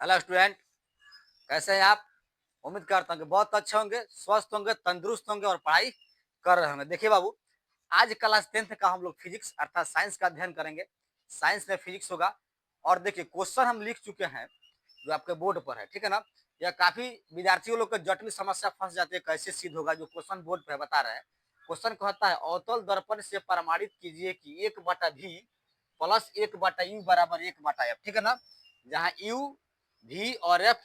Hello student, कैसे हैं आप? उम्मीद करता हूँ कि बहुत अच्छे होंगे, स्वस्थ होंगे, तंदुरुस्त होंगे और पढ़ाई कर रहे होंगे। देखिए बाबू, आज क्लास 10th का हम लोग फिजिक्स अर्थात साइंस का अध्ययन करेंगे। साइंस में फिजिक्स होगा और देखिए क्वेश्चन हम लिख चुके हैं जो आपके बोर्ड पर है, ठीक है ना। यह काफी विद्यार्थियों लोग को जटिल समस्या फंस जाती है, कैसे सिद्ध होगा। जो क्वेश्चन बोर्ड पर बता रहे हैं, क्वेश्चन कहता है अवतल दर्पण से प्रमाणित कीजिए कि 1/v प्लस 1/u बराबर 1/f, ठीक है ना। जहाँ u v और f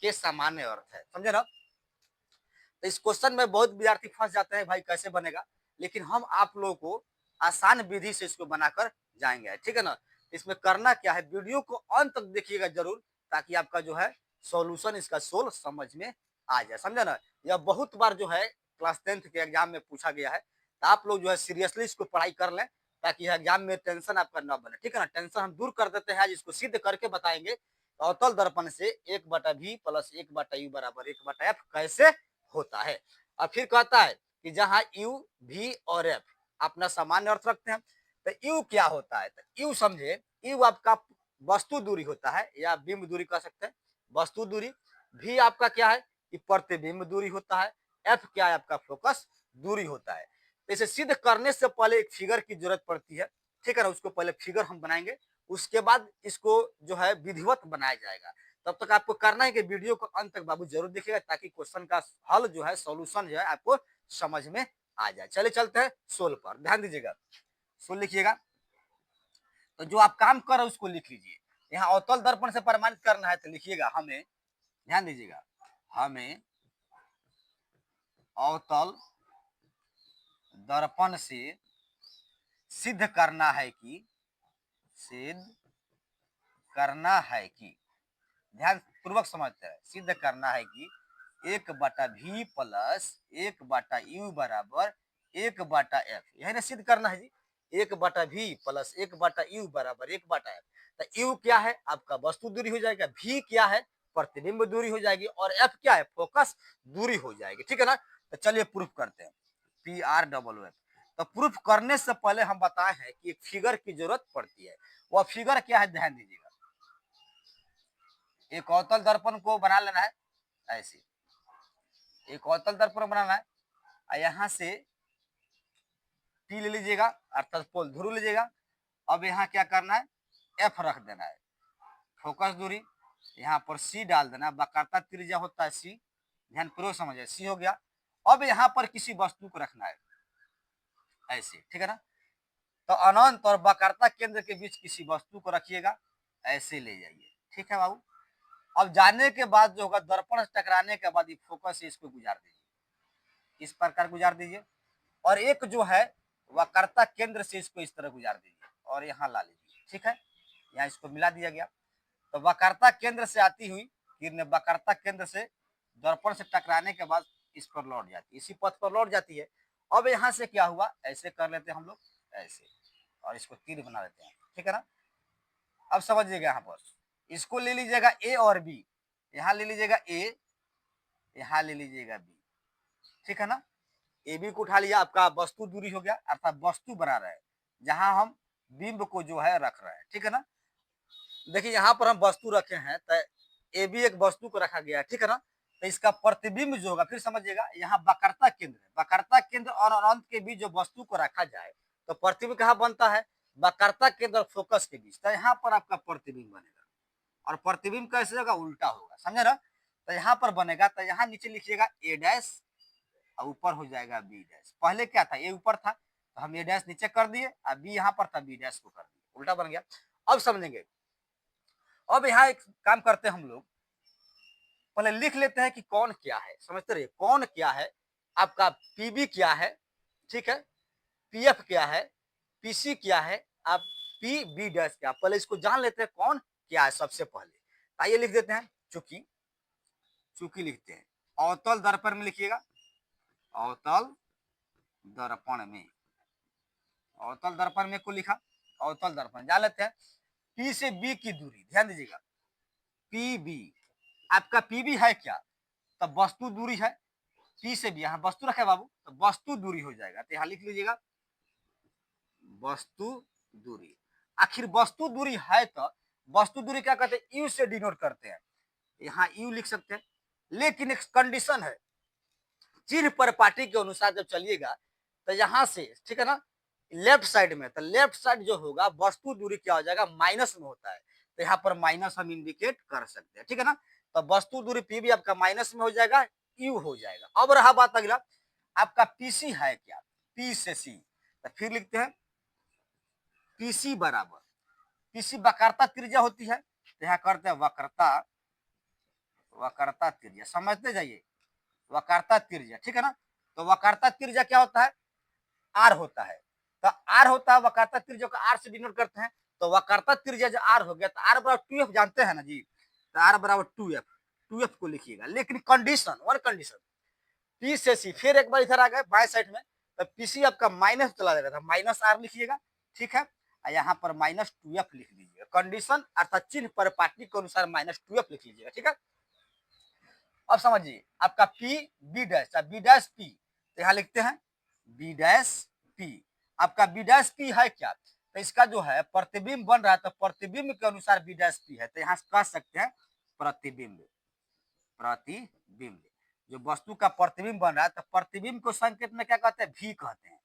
के सामान्य अर्थ है, समझे ना। तो इस क्वेश्चन में बहुत विद्यार्थी फंस जाते हैं, भाई कैसे बनेगा। लेकिन हम आप लोगों को आसान विधि से इसको बनाकर जाएंगे, ठीक है ना। इसमें करना क्या है, वीडियो को अंत तक देखिएगा जरूर, ताकि आपका जो है सॉल्यूशन इसका सोल्व समझ में आ जाए, समझे ना। यह बहुत बार जो है क्लास 10th के एग्जाम में पूछा गया है, तो आप लोग जो है सीरियसली इसको पढ़ाई कर लें, ताकि एग्जाम में टेंशन आपका ना बने, ठीक है ना। टेंशन हम दूर कर देते हैं, आज इसको सिद्ध करके बताएंगे। अवतल दर्पण से 1/v प्लस 1/u बराबर 1/f कैसे होता है। और फिर कहता है कि जहां u v और f अपना सामान्य अर्थ रखते हैं, तो u क्या होता है। तो u समझे, u आपका वस्तु दूरी होता है या बिंब दूरी कह सकते हैं, वस्तु दूरी। v आपका क्या है कि प्रतिबिंब दूरी होता है। f क्या है, आपका फोकस दूरी होता है। तो इसे सिद्ध करने से पहले एक फिगर की जरूरत पड़ती है, ठीक है ना। उसको पहले फिगर हम बनाएंगे, उसके बाद इसको जो है विधिवत बनाया जाएगा। तब तक आपको करना है कि वीडियो को अंत तक बाबू जरूर देखिएगा, ताकि क्वेश्चन का हल जो है, सॉल्यूशन जो है आपको समझ में आ जाए। चलिए चलते हैं सोल पर, ध्यान दीजिएगा, सोल लिखिएगा। तो जो आप काम कर रहे हो उसको लिख लीजिए। यहाँ अवतल दर्पण से प्रमाणित करना है, तो लिखिएगा हमें, ध्यान दीजिएगा, हमें अवतल दर्पण से सिद्ध करना है कि, सिद्ध करना है कि, ध्यान पूर्वक समझते हैं, सिद्ध करना है कि 1/v प्लस 1/u बराबर 1/f, यही ना सिद्ध करना है जी। 1/v प्लस 1/u बराबर 1/f। तो u क्या है, आपका वस्तु दूरी हो जाएगा, v क्या है, प्रतिबिंब दूरी हो जाएगी, और f क्या है, फोकस दूरी हो जाएगी, ठीक है ना। तो चलिए प्रूफ करते हैं, PRFF। तो प्रूफ करने से पहले हम बताए हैं कि एक फिगर की जरूरत पड़ती है। वह फिगर क्या है, ध्यान दीजिएगा। एक अवतल दर्पण को बना लेना है, ऐसे एक अवतल दर्पण बनाना है। यहां से P ले लीजिएगा, अर्थात पोल ध्रुव लीजिएगा। अब यहाँ क्या करना है, F रख देना है, फोकस दूरी। यहाँ पर C डाल देना, वक्रता त्रिज्या होता है C, ध्यान पूर्वक समझिए, C हो गया। अब यहाँ पर किसी वस्तु को रखना है, ऐसे, ठीक है ना। तो अनंत और वक्रता केंद्र के बीच किसी वस्तु को रखिएगा, ऐसे ले जाइए, ठीक है बाबू। अब जाने के बाद जो होगा, दर्पण से टकराने के बाद ये फोकस से इसको गुजार दीजिए, इस प्रकार गुजार दीजिए। और एक जो है वक्रता केंद्र से इसको इस तरह गुजार दीजिए और यहाँ ला लीजिए, ठीक है। यहाँ इसको मिला दिया गया। तो वक्रता केंद्र से आती हुई किरण वक्रता केंद्र से दर्पण से टकराने के बाद इस पर लौट जाती है, इसी पथ पर लौट जाती है। अब यहाँ से क्या हुआ, ऐसे कर लेते हैं हम लोग, ऐसे, और इसको तीर बना लेते हैं, ठीक है ना। अब समझिएगा, यहाँ पर इसको ले लीजिएगा ए और बी, यहाँ ले लीजिएगा ए, यहाँ ले लीजिएगा बी, ठीक है ना। ए बी को उठा लिया, आपका वस्तु दूरी हो गया, अर्थात वस्तु बना रहे हैं जहां हम बिंब को जो है रख रहे हैं, ठीक है ना। देखिए यहाँ पर हम वस्तु रखे हैं, तो ए बी एक वस्तु को रखा गया है, ठीक है ना। तो इसका प्रतिबिंब जो होगा, फिर समझिएगा, यहाँ वक्रता केंद्र, वक्रता केंद्र और अनंत के बीच जो वस्तु को रखा जाए, तो प्रतिबिंब कहाँ बनता है, वक्रता केंद्र और फोकस के बीच। तो यहाँ पर आपका प्रतिबिंब बनेगा, और प्रतिबिंब कैसे होगा, उल्टा होगा, समझे ना। तो यहाँ पर बनेगा, तो यहाँ नीचे लिखिएगा ए डैश और ऊपर हो जाएगा बी डैश। पहले क्या था, ए ऊपर था, तो हम ए डैश नीचे कर दिए, अब बी यहाँ पर था, बी डैश को कर दिए, उल्टा बन गया। अब समझेंगे। अब यहाँ एक काम करते हैं हम लोग, पहले लिख लेते हैं कि कौन क्या है, समझते रहिए, कौन क्या है, आपका पीबी क्या है, ठीक है, पीएफ क्या है, पीसी क्या है, आप पी बी डैश क्या, पहले इसको जान लेते हैं कौन क्या है सबसे पहले। आइए लिख देते हैं, चूंकि, चूंकि लिखते हैं, अवतल दर्पण में लिखिएगा, अवतल दर्पण में, अवतल दर्पण में को लिखा, अवतल दर्पण जान लेते हैं। पी से बी की दूरी, ध्यान दीजिएगा, पी बी, आपका पीबी है क्या, तब वस्तु दूरी है, पी से बी, यहाँ वस्तु रखे बाबू, तो वस्तु दूरी हो जाएगा, तो यहाँ लिख लीजिएगा वस्तु दूरी। आखिर वस्तु दूरी है, तो वस्तु दूरी क्या कहते हैं, यू से डिनोट करते हैं। यहाँ यू लिख सकते हैं, लेकिन एक कंडीशन है, चिन्ह पर पार्टी के अनुसार जब चलिएगा तो यहाँ से, ठीक है ना, लेफ्ट साइड में, तो लेफ्ट साइड जो होगा वस्तु दूरी क्या हो जाएगा, माइनस में होता है, तो यहाँ पर माइनस हम इंडिकेट कर सकते हैं, ठीक है ना। तो वस्तु दूरी पी भी आपका माइनस में हो जाएगा, यू हो जाएगा। अब रहा बात अगला, आपका पीसी है क्या, पी से सी, तो फिर लिखते हैं पीसी बराबर, पीसी वक्रता त्रिज्या होती है, तो यहाँ करते हैं वक्रता, वक्रता त्रिज्या, समझते जाइए, वक्रता त्रिज्या, ठीक है ना। तो वक्रता त्रिज्या क्या होता है, आर होता है, तो आर होता है वक्रता त्रिज्या को आर से डिनोट करते हैं, तो वक्रता त्रिज्या जो आर हो गया, तो आर बराबर 2f जानते हैं ना जी, तो आर बराबर 2f, 2f को लिखिएगा, लेकिन कंडीशन, वन कंडीशन, पी से सी, फिर एक बार इधर आ गए बाएं साइड में, तो पीसी आपका माइनस चला जाएगा, माइनस आर लिखिएगा, ठीक है, यहाँ पर माइनस 2f लिख दीजिएगा, कंडीशन अर्थात चिन्ह पर पार्टी के अनुसार माइनस 2f लिख लीजिएगा, ठीक है। अब समझिए आपका P B dash, B dash P, तो यहाँ लिखते हैं बी डैश पी, आपका बी डैश पी है क्या, तो इसका जो है प्रतिबिंब बन रहा है, तो प्रतिबिंब के अनुसार बी डैश पी है, तो यहाँ कह सकते हैं प्रतिबिंब, प्रतिबिंब, जो वस्तु का प्रतिबिंब बन रहा है, तो प्रतिबिंब को संकेत में क्या कहते हैं, भी कहते हैं,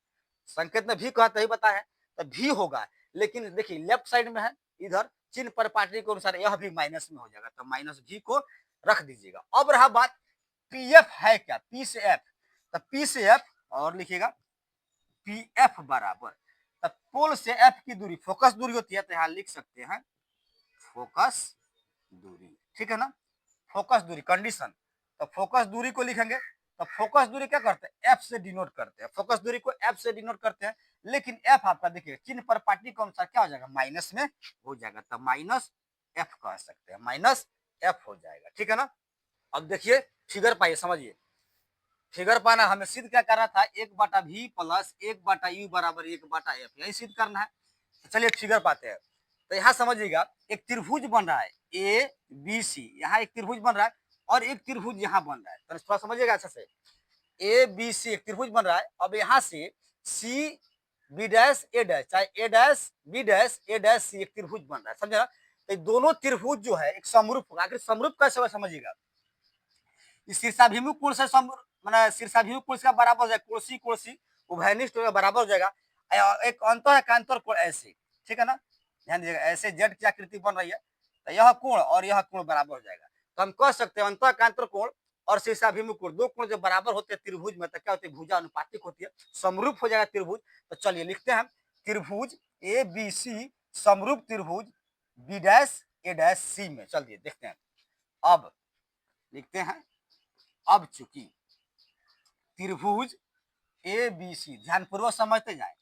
संकेत में भी कहते ही पता है, तो भी होगा, लेकिन देखिए लेफ्ट साइड में है, इधर चिन्ह पर पार्टी के अनुसार यह भी माइनस में हो जाएगा, तो माइनस भी को रख दीजिएगा। अब रहा बात पी एफ है क्या, पी से एफ, तो पी से एफ और लिखिएगा पी एफ बराबर, तो पोल से एफ की दूरी फोकस दूरी होती है, तो यहाँ लिख सकते हैं फोकस दूरी, ठीक है ना, फोकस दूरी कंडीशन, तो फोकस दूरी को लिखेंगे, तो फोकस दूरी क्या करते हैं, एफ से डिनोट करते हैं, फोकस दूरी को एफ से डिनोट करते हैं, लेकिन एफ आपका देखिए चिन्ह पर पार्टी के अनुसार क्या हो जाएगा, माइनस में हो जाएगा, तो माइनस एफ कह सकते हैं, माइनस एफ हो जाएगा, ठीक है ना। अब देखिए फिगर पाइए, समझिए, फिगर पाना हमें सिद्ध क्या करना था, 1/v प्लस 1/u बराबर 1/f, यही सिद्ध करना है। तो चलिए फिगर पाते हैं, तो यहाँ समझिएगा एक त्रिभुज बन रहा है ए बी सी, यहाँ एक त्रिभुज बन रहा है और एक त्रिभुज यहाँ बन रहा है, तो थोड़ा समझिएगा अच्छा से, ए बी सी एक त्रिभुज बन रहा है, अब यहाँ से C B dash A dash, चाहे ए dash B dash A dash C एक त्रिभुज बन रहा है, समझे ना। तो दोनों त्रिभुज जो है एक समरूप होगा, आखिर समरूप कैसे होगा समझिएगा, इस शीर्षाभिमुख कोण से माने शीर्षाभिमुख कोण का बराबर हो जाएगा, कोसी कोसी उभयनिष्ठ बराबर हो जाएगा, एक अंतर एकांतर कोण ऐसे, ठीक है ना, ध्यान दीजिएगा, ऐसे जेड की आकृति बन रही है, तो यह कोण और यह कोण बराबर हो जाएगा, तो हम कह सकते हैं अंतर एकांतर कोण और शीर्षाभिमुख कोण, दो कोण जब बराबर होते हैं त्रिभुज में, तो क्या होती है, भुजा अनुपातिक होती है, समरूप हो जाएगा त्रिभुज। तो चलिए लिखते हैं त्रिभुज ए बी सी समरूप त्रिभुज B dash A dash C में, चलिए देखते हैं, अब लिखते हैं, अब चूंकि त्रिभुज ए बी सी, ध्यानपूर्वक समझते जाए,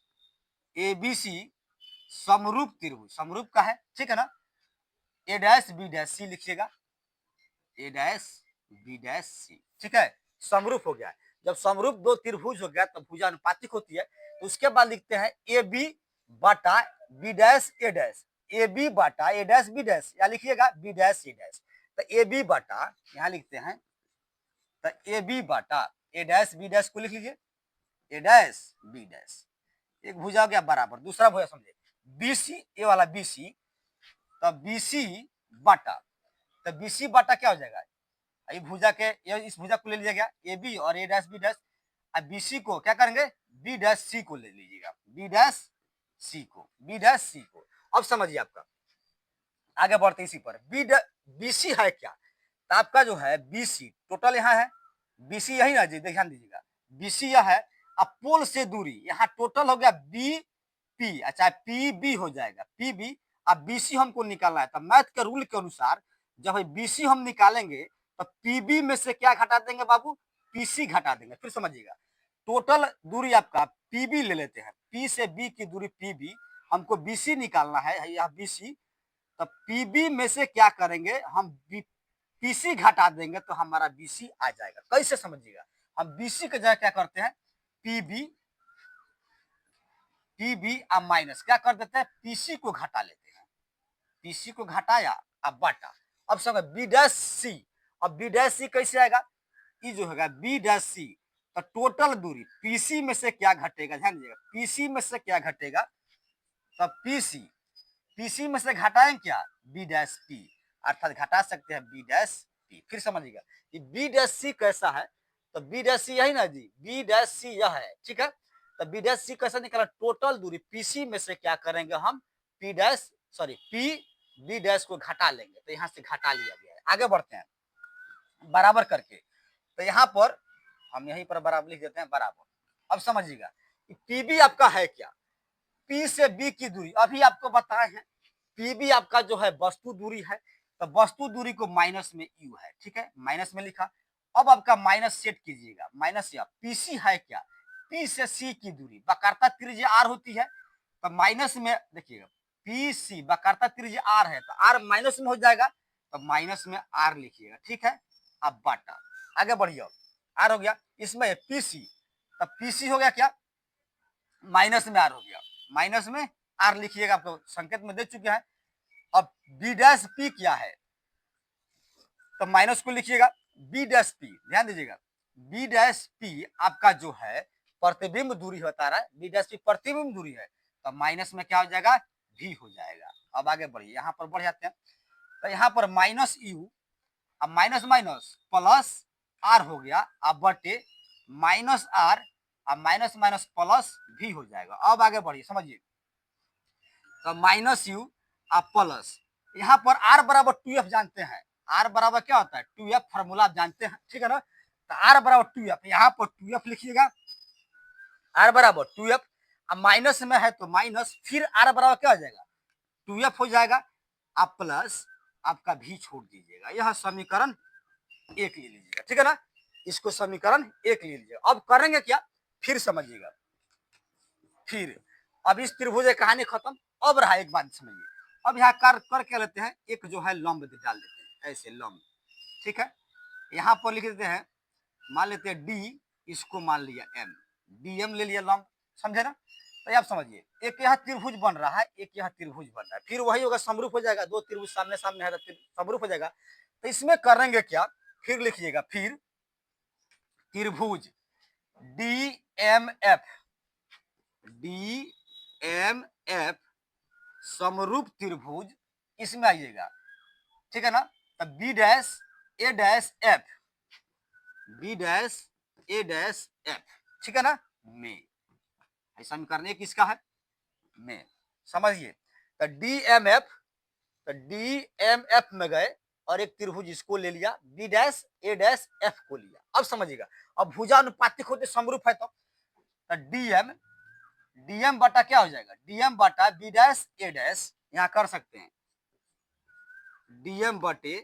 ए बी सी समरूप त्रिभुज, समरूप का है, ठीक है ना, ए डैश बी डैश सी लिखिएगा, ए डैश बी डैश सी, ठीक है, समरूप हो गया। जब समरूप दो त्रिभुज हो गया तो भुजा अनुपातिक होती है, तो उसके बाद लिखते हैं ए बी बाटा B dash A dash, A B बाटा ए डैश बी डैश, या लिखिएगा बी डैश ए डैश, तो ए बी बाटा यहाँ लिखते हैं, तो ए बी बाटा ए डैश बी डैश को लिख लीजिए, ए डैश बी डैश, एक भुजा हो गया बराबर, दूसरा भुजा समझे बीसी, ए वाला बीसी, तो बीसी बाटा, तो बीसी बाटा क्या हो जाएगा, ये भुजा के इस भुजा को ले लिया गया ए बी और ए डैश बी डैश, अब बीसी को क्या करेंगे बी डैश सी को ले लीजिएगा, बी डैश सी को, बी डैश सी को। अब समझिए आपका आगे बढ़ते इसी पर, बीसी है क्या, तो आपका जो है बीसी टोटल यहाँ है, बीसी यही ना जी, ध्यान दीजिएगा, बीसी यह है, अब पोल से दूरी यहाँ टोटल हो गया बी पी, अच्छा पी बी हो जाएगा, पी बी, अब बीसी हमको निकालना है, तो मैथ के रूल के अनुसार जब बीसी हम निकालेंगे तो पीबी में से क्या घटा देंगे बाबू, पीसी घटा देंगे, फिर समझिएगा टोटल दूरी आपका पीबी ले लेते हैं, पी से बी की दूरी पीबी, हमको बीसी निकालना है, यह बीसी, तो पीबी में से क्या करेंगे हम पीसी घटा देंगे, तो हमारा बीसी आ जाएगा, कैसे समझिएगा, हम बीसी की जगह क्या करते हैं पीबी, पीबी अब माइनस क्या कर देते हैं, पीसी को घटा लेते हैं, पीसी को घटाया अब बाटा, अब समझ बी डैश सी, अब बी डैश सी कैसे आएगा, ये जो होगा बी डैश सी, तो टोटल दूरी पीसी में से क्या घटेगा, ध्यान दीजिएगा पीसी में से क्या घटेगा, तो पीसी में से घटाएं क्या बी डैश पी, अर्थात घटा सकते हैं बी डैश पी। फिर समझिएगा कि बी डैश सी कैसा है, तो बी डैश सी यही ना जी, बी डैश सी यह है, ठीक है। तो बी डैश सी कैसा निकला, टोटल दूरी पीसी में से क्या करेंगे हम, P dash sorry P B dash को घटा लेंगे, तो यहाँ से घटा लिया गया है। आगे बढ़ते हैं बराबर करके, तो यहाँ पर हम यहीं पर बराबर लिख देते हैं बराबर। अब समझिएगा कि पीबी आपका है क्या, पी से बी की दूरी अभी आपको बताए हैं, पीबी आपका जो है वस्तु दूरी है, तो वस्तु दूरी को माइनस में यू है, ठीक है, माइनस में लिखा। अब आपका माइनस सेट कीजिएगा, माइनस या पीसी है क्या, पी से सी की दूरी बकारता त्रिज्या आर होती है, तो माइनस में देखिएगा पी सी बकारता त्रिज्या आर है, तो आर माइनस में हो जाएगा, तो माइनस में आर लिखिएगा, ठीक है। अब बाटा आगे बढ़िए, आर हो गया, इसमें पीसी, तब पीसी हो गया क्या, माइनस में आर हो गया, माइनस में आर लिखिएगा, आपको संकेत में दे चुके हैं। अब बी डैश पी क्या है, तो माइनस को लिखिएगा, बी डैश पी, ध्यान दीजिएगा, बी डैश पी आपका जो है प्रतिबिंब दूरी बता रहा है, बी डैश पी प्रतिबिंब दूरी है, तो माइनस में क्या हो जाएगा, भी हो जाएगा। अब आगे बढ़िए, यहाँ पर बढ़ जाते हैं, तो यहाँ पर माइनस यू, अब माइनस माइनस प्लस आर हो गया, अब बटे माइनस आर, अब माइनस माइनस प्लस भी हो जाएगा। अब आगे बढ़िए समझिए, तो माइनस यू अब प्लस, यहाँ पर आर बराबर 2f जानते हैं, आर बराबर क्या होता है 2f, फॉर्मूला आप जानते हैं, ठीक है ना। तो आर बराबर 2f, यहाँ पर 2f लिखिएगा, आर बराबर 2f, अब माइनस में है तो माइनस, फिर आर बराबर क्या हो जाएगा 2f हो जाएगा, आप प्लस आपका भी छोड़ दीजिएगा, यह समीकरण 1 ले लीजिएगा, ठीक है ना, इसको समीकरण 1 ले लीजिएगा। अब करेंगे क्या, फिर समझिएगा, फिर अब इस त्रिभुज कहानी खत्म। अब रहा एक बात समझिए, अब यहाँ कर क्या लेते हैं, एक जो है लंब डाल देते हैं, ऐसे लंब, ठीक है। यहाँ पर लिख देते हैं, मान लेते हैं डी, इसको मान लिया एम, डी एम ले लिया लंब, समझे ना। तो आप समझिए, एक यहाँ त्रिभुज बन रहा है, एक यहाँ त्रिभुज बन रहा है, फिर वही होगा समरूप हो जाएगा, दो त्रिभुज सामने सामने है तो समरूप हो जाएगा। तो इसमें करेंगे क्या, फिर लिखिएगा, फिर त्रिभुज D M F, D M F समरूप त्रिभुज, इसमें आइएगा, ठीक है ना। तब B dash A dash F, B dash A dash F, ठीक है ना, में ऐसा करने किसका है, में, समझिए। तो डी एम एफ, तो डी एम एफ में गए और एक त्रिभुज इसको ले लिया, B dash A dash F को लिया। अब समझिएगा, अब भुजानुपातिक होते समरूप है, तो डीएम, डीएम बटा क्या हो जाएगा, डीएम बटा बी डैश ए डैश, यहाँ कर सकते हैं डीएम बटे,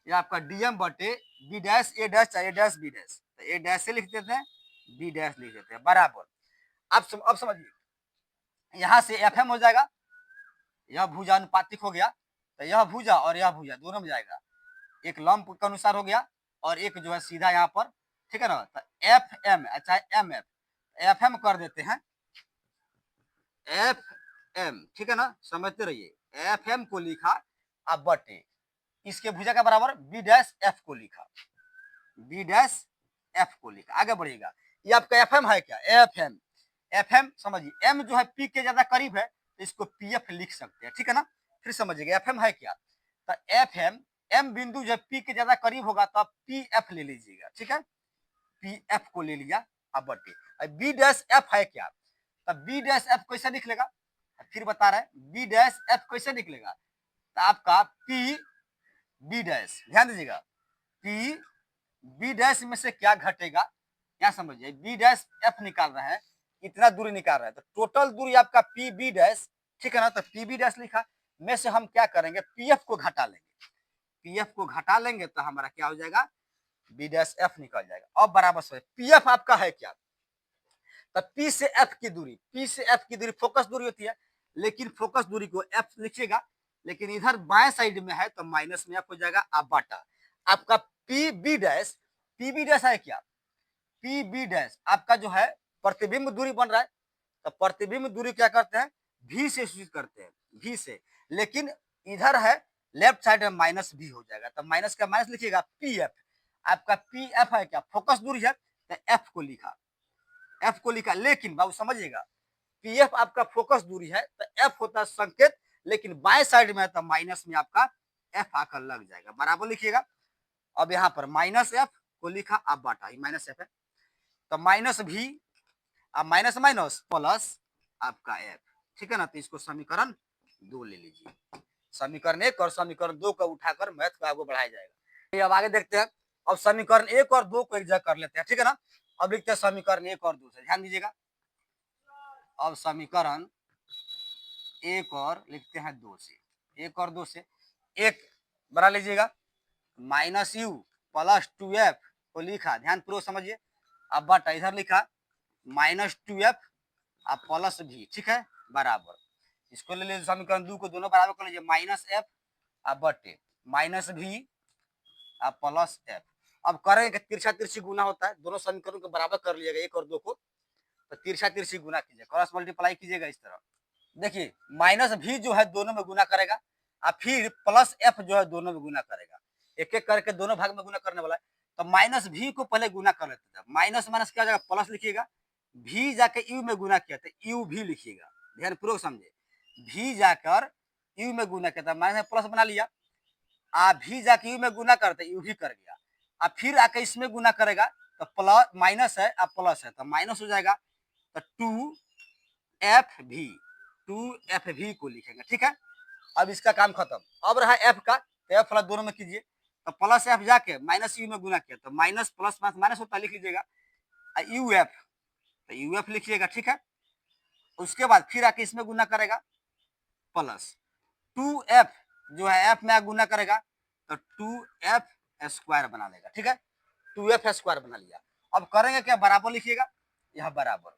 ये आपका डीएम बटे बी डैश ए डैश चाहे ए डैश बी डैश, तो ए डैश से लिख देते हैं, बी डैश लिख देते हैं बराबर। अब समझिए, यहां से एफ एम हो जाएगा, यह भुजा अनुपातिक हो गया, तो यह भुजा और यह भुजा दोनों में जाएगा, एक लंब के अनुसार हो गया और एक जो है सीधा यहाँ पर, ठीक है ना। तो एफ एम चाहे एम एफ, एफ एम कर देते हैं, एफ एम, ठीक है ना, समझते रहिए, एफ एम को लिखा, अब बटे इसके भुजा का बराबर बी डैश एफ को लिखा, बी डैश एफ को लिखा। आगे बढ़िएगा, ये आपका एफ एम है क्या, एफ एम, एफ एम समझिए, एम जो है पी के ज्यादा करीब है तो इसको पी एफ लिख सकते हैं, ठीक है ना। फिर समझिएगा एफ एम है क्या, तो एफ एम, एम बिंदु जब पी के ज्यादा करीब होगा तो आप पी एफ ले लीजिएगा, ठीक है, पी एफ को ले लिया, अब बटे बी डैश एफ है क्या, तो बी डैश एफ कैसे निकलेगा, फिर बता रहे हैं बी डैश एफ कैसे निकलेगा, तो आपका पी बी डैश, ध्यान दीजिएगा, पी बी डैश में से क्या घटेगा, यहाँ समझिए, बी डैश एफ निकाल रहे हैं, इतना दूरी निकाल रहे हैं, तो टोटल दूरी आपका पी बी डैश, ठीक है ना, तो पी बी डैश लिखा, में से हम क्या करेंगे पी एफ को घटा लेंगे, पी एफ को घटा लेंगे तो हमारा क्या हो जाएगा, बी डैश एफ निकल जाएगा। अब बराबर से पी एफ आपका है क्या, तो पी से एफ की दूरी, पी से एफ की दूरी फोकस दूरी होती है, लेकिन फोकस दूरी को एफ लिखिएगा, लेकिन इधर बाएं साइड में है तो माइनस में एफ हो जाएगा, अब बाटा आपका P B dash, P B dash है क्या, पी बी डैश आपका जो है प्रतिबिंब दूरी बन रहा है, तो प्रतिबिंब दूरी क्या करते हैं भी से सूचित करते हैं, भी से, लेकिन इधर है लेफ्ट साइड में माइनस भी हो जाएगा, तो माइनस का माइनस लिखिएगा, पी एफ आपका पी एफ है क्या फोकस दूरी है, तो एफ को लिखा, एफ को लिखा, लेकिन बाबू समझिएगा पी एफ आपका फोकस दूरी है तो एफ होता है संकेत, लेकिन बाएं साइड में है तो माइनस में आपका एफ आकर लग जाएगा, बराबर लिखिएगा। अब यहाँ पर माइनस एफ को लिखा, अब बाटा, ही माइनस एफ है, तो माइनस भी, अब माइनस माइनस प्लस आपका एफ, ठीक है ना। तो इसको समीकरण 2 ले लीजिए। समीकरण 1 और समीकरण 2 को उठाकर मैथ को आगे बढ़ाया जाएगा। अब आगे देखते हैं। अब समीकरण 1 और 2 को एक जगह कर लेते हैं, ठीक है ना। अब लिखते हैं समीकरण 1 और 2 से, ध्यान दीजिएगा। अब समीकरण 1 और लिखते हैं 2 से, 1 और 2 से, एक बना लीजिएगा, माइनस यू प्लस 2f को लिखा, ध्यान पूर्वक समझिए। अब बटा इधर लिखा माइनस 2f अब प्लस भी, ठीक है, बराबर। इसको ले लीजिए समीकरण 2 को दोनों बराबर कर लीजिए, माइनस एफ अब बटे माइनस भी अब प्लस एफ। अब करेंगे तिरछा तिरछी गुना होता है, दोनों समीकरणों को बराबर कर लीजिएगा 1 और 2 को, तो तिरछा तिरछी गुना कीजिए, क्रॉस मल्टीप्लाई कीजिएगा इस तरह। देखिए माइनस भी जो है दोनों में गुना करेगा, और फिर प्लस एफ जो है दोनों में गुना करेगा, एक एक करके दोनों भाग में गुना करने वाला है। तो माइनस भी को पहले गुना कर लेते थे, माइनस माइनस क्या जाएगा प्लस लिखिएगा, भी जाके यू में गुना किया था यू भी लिखिएगा, ध्यान पूर्वक समझे। भी जाकर यू में गुना किया था, माइनस प्लस बना लिया, आ भी जाके यू में गुना करते यू भी कर गया, अब फिर आके इसमें गुना करेगा तो प्लस माइनस है अब प्लस है तो माइनस हो जाएगा, तो 2f भी को लिखेंगे, ठीक है। अब इसका काम खत्म। अब रहा एफ का, तो एफ वाला दोनों में कीजिए, तो प्लस एफ जाके माइनस यू में गुना किया तो माइनस प्लस माइनस माइनस होता, लिख लीजिएगा यू एफ, तो यू एफ लिखिएगा, ठीक है। उसके बाद फिर आके इसमें गुना करेगा प्लस 2f जो है एफ में गुना करेगा तो 2f² बना देगा, ठीक है, 2f² बना लिया। अब करेंगे क्या, बराबर लिखिएगा, यह बराबर।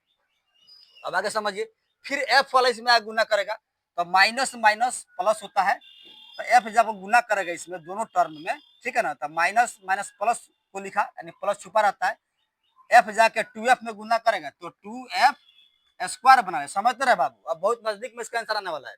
अब आगे समझिए, फिर एफ वाला इसमें गुना करेगा तो माइनस माइनस प्लस होता है, तो एफ जब गुना करेगा इसमें दोनों टर्म में, ठीक है ना, तो माइनस माइनस प्लस को लिखा, यानी प्लस छुपा रहता है, एफ जाके 2f में गुना करेगा तो 2f² बना है, समझते रहे बाबू। अब बहुत नजदीक में इसका आंसर आने वाला है,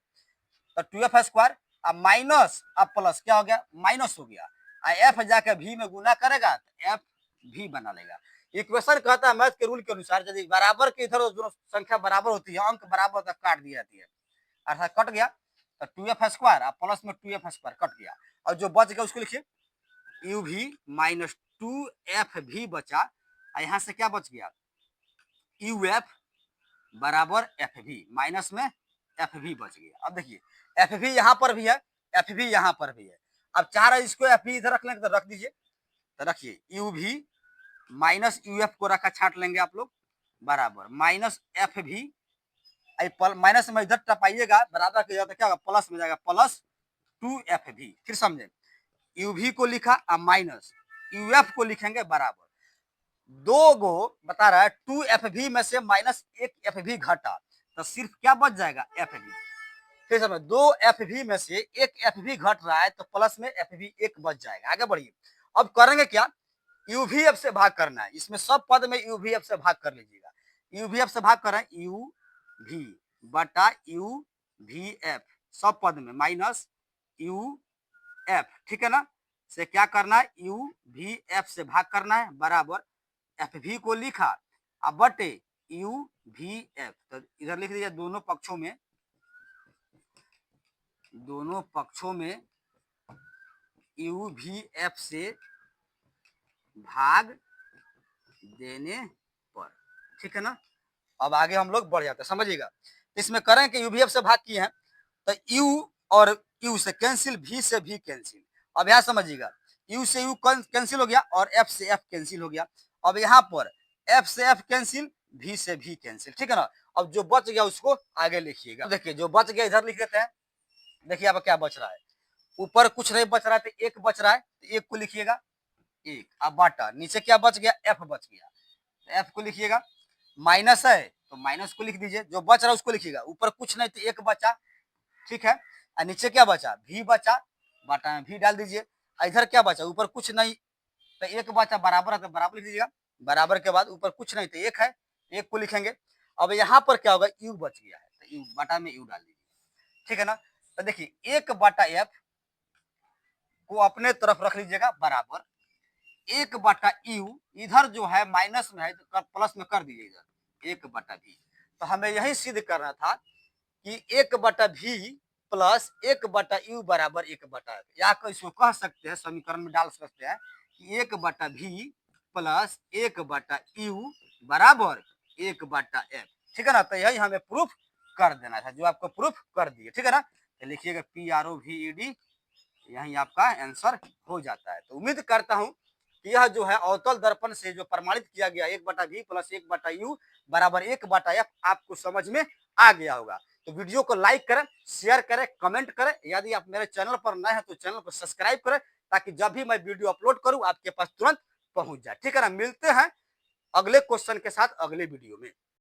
तो 2f², अब माइनस अब प्लस क्या हो गया, माइनस हो गया, एफ जाके भी में गुना करेगा तो एफ भी बना लेगा। इक्वेशन कहता है मैथ के रूल के अनुसार यदि बराबर के इधर दोनों संख्या बराबर होती है, अंक बराबर तक काट दी जाती है, अर्थात कट गया तो 2f² और प्लस में 2f² कट गया, और जो बच गया उसको लिखिए यू भी माइनस 2f भी बचा, यहाँ से क्या बच गया यू एफ बराबर एफ भी, माइनस में एफ भी बच गया। अब देखिए एफ भी यहाँ पर भी है, एफ भी यहाँ पर भी है, अब चाह रहे इसको एफ भी इधर रख लेंगे तो रख दीजिए, तो रखिए यू भी माइनस यू एफ को रखा, छाट लेंगे आप लोग, बराबर माइनस एफ भी, माइनस में इधर टपाइएगा बराबर किया तो क्या होगा प्लस में जाएगा, प्लस 2f भी, फिर समझे यू भी को लिखा और माइनस यू एफ को लिखेंगे बराबर, दो गो बता रहा है 2f भी में से माइनस एक एफ भी घटा तो सिर्फ क्या बच जाएगा एफ भी, फिर समझ 2f भी में से एक एफ भी घट रहा है तो प्लस में एफ भी एक बच जाएगा। आगे बढ़िए, अब करेंगे क्या, यू भी एफ से भाग करना है, इसमें सब पद में यू भी एफ से भाग कर लीजिएगा, यू भी एफ से भाग कर रहे हैं यू भी बटा यू भी एफ, सब पद में माइनस यू एफ, ठीक है ना, से क्या करना है यू भी एफ से भाग करना है, बराबर एफ भी को लिखा अब बटे यू भी एफ, तो इधर लिख दीजिए दोनों पक्षों में यू भी एफ से भाग देने पर, ठीक है ना। अब आगे हम लोग बढ़ जाते हैं, समझिएगा। इसमें करें कि यूवीएफ से भाग किए हैं तो यू और यू से कैंसिल, भी से भी कैंसिल। अब यहाँ समझिएगा यू से यू कैंसिल हो गया और एफ से एफ कैंसिल हो गया, अब यहाँ पर एफ से एफ कैंसिल, भी से भी कैंसिल, ठीक है ना। अब जो बच गया उसको आगे लिखिएगा, देखिए जो बच गया इधर लिख देते हैं, देखिए अब क्या बच रहा है, ऊपर कुछ नहीं बच रहा है तो एक बच रहा है, तो एक को लिखिएगा एक, अब बाटा नीचे क्या बच गया एफ बच गया, तो एफ को लिखिएगा, माइनस है तो माइनस को लिख दीजिए, जो बच रहा है उसको लिखिएगा, ऊपर कुछ नहीं तो एक बचा, ठीक है, और नीचे क्या बचा भी बचा, बाटा में भी डाल दीजिए, इधर क्या बचा ऊपर कुछ नहीं तो एक बचा, बराबर है तो बराबर लिख दीजिएगा, बराबर के बाद ऊपर कुछ नहीं तो एक है, एक को लिखेंगे। अब यहाँ पर क्या होगा यू बच गया है तो यू बाटा में यू डाल दीजिए, ठीक है ना। तो देखिए एक बाटा एफ को अपने तरफ रख लीजिएगा बराबर एक बटा यू, इधर जो है माइनस में है तो प्लस में कर दीजिए इधर एक बटा भी, तो हमें यही सिद्ध करना था कि एक बटा भी प्लस 1/u बराबर 1/f, या इसको कह सकते हैं, समीकरण में डाल सकते हैं कि 1/v प्लस 1/u बराबर 1/f। ठीक है ना, तो यही हमें प्रूफ कर देना था, जो आपको प्रूफ कर दिए। ठीक है ना, तो लिखिएगा PROVED, यही आपका आंसर हो जाता है। तो उम्मीद करता हूं कि यह जो है अवतल दर्पण से जो प्रमाणित किया गया 1/v प्लस 1/u बराबर 1/f आपको समझ में आ गया होगा। तो वीडियो को लाइक करें, शेयर करें, कमेंट करें। यदि आप मेरे चैनल पर नए हैं तो चैनल को सब्सक्राइब करें, ताकि जब भी मैं वीडियो अपलोड करूं आपके पास तुरंत पहुंच जाए। ठीक है ना, मिलते हैं अगले क्वेश्चन के साथ अगले वीडियो में।